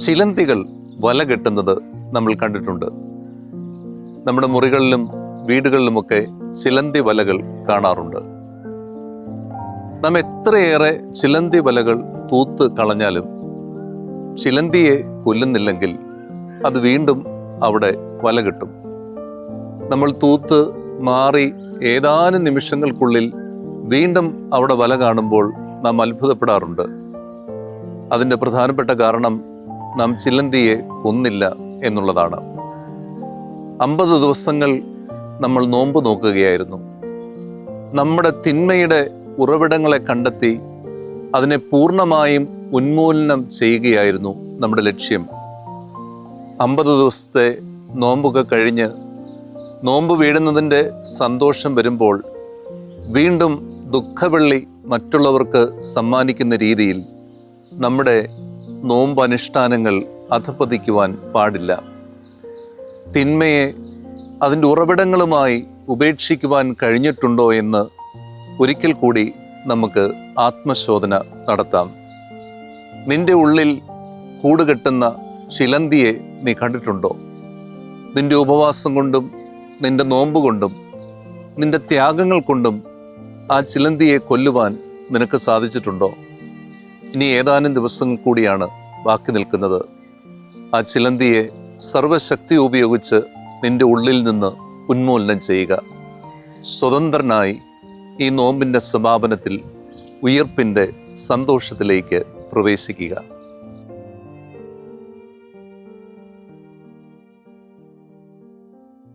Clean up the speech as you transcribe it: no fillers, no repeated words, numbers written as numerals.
ചിലന്തികൾ വല കെട്ടുന്നത് നമ്മൾ കണ്ടിട്ടുണ്ട്. നമ്മുടെ മുറികളിലും വീടുകളിലുമൊക്കെ ചിലന്തി വലകൾ കാണാറുണ്ട്. നാം എത്രയേറെ ചിലന്തി വലകൾ തൂത്ത് കളഞ്ഞാലും ചിലന്തിയെ കൊല്ലുന്നില്ലെങ്കിൽ അത് വീണ്ടും അവിടെ വല കെട്ടും. നമ്മൾ തൂത്ത് മാറി ഏതാനും നിമിഷങ്ങൾക്കുള്ളിൽ വീണ്ടും അവിടെ വല കാണുമ്പോൾ നാം അത്ഭുതപ്പെടാറുണ്ട്. അതിൻ്റെ പ്രധാനപ്പെട്ട കാരണം നാം ചിലന്തിയെ കൊന്നില്ല എന്നുള്ളതാണ്. 50 ദിവസങ്ങൾ നമ്മൾ നോമ്പ് നോക്കുകയായിരുന്നു. നമ്മുടെ തിന്മയുടെ ഉറവിടങ്ങളെ കണ്ടെത്തി അതിനെ പൂർണ്ണമായും ഉന്മൂലനം ചെയ്യുകയായിരുന്നു നമ്മുടെ ലക്ഷ്യം. 50 ദിവസത്തെ നോമ്പൊക്കെ കഴിഞ്ഞ് നോമ്പ് വീഴുന്നതിൻ്റെ സന്തോഷം വരുമ്പോൾ വീണ്ടും ദുഃഖവെള്ളി മറ്റുള്ളവർക്ക് സമ്മാനിക്കുന്ന രീതിയിൽ നമ്മുടെ നോമ്പ് അനുഷ്ഠാനങ്ങൾ അധപ്പതിക്കുവാൻ പാടില്ല. തിന്മയെ അതിൻ്റെ ഉറവിടങ്ങളുമായി ഉപേക്ഷിക്കുവാൻ കഴിഞ്ഞിട്ടുണ്ടോ എന്ന് ഒരിക്കൽ കൂടി നമുക്ക് ആത്മശോധന നടത്താം. നിന്റെ ഉള്ളിൽ കൂടുകെട്ടുന്ന ചിലന്തിയെ നീ കണ്ടിട്ടുണ്ടോ? നിന്റെ ഉപവാസം കൊണ്ടും നിന്റെ നോമ്പ് കൊണ്ടും നിന്റെ ത്യാഗങ്ങൾ കൊണ്ടും ആ ചിലന്തിയെ കൊല്ലുവാൻ നിനക്ക് സാധിച്ചിട്ടുണ്ടോ? ഇനി ഏതാനും ദിവസങ്ങൾ കൂടിയാണ് ബാക്കി നിൽക്കുന്നത്. ആ ചിലന്തിയെ സർവശക്തി ഉപയോഗിച്ച് നിന്റെ ഉള്ളിൽ നിന്ന് ഉന്മൂലനം ചെയ്യുക. സ്വതന്ത്രനായി ഈ നോമ്പിൻ്റെ സമാപനത്തിൽ ഉയർപ്പിൻ്റെ സന്തോഷത്തിലേക്ക് പ്രവേശിക്കുക.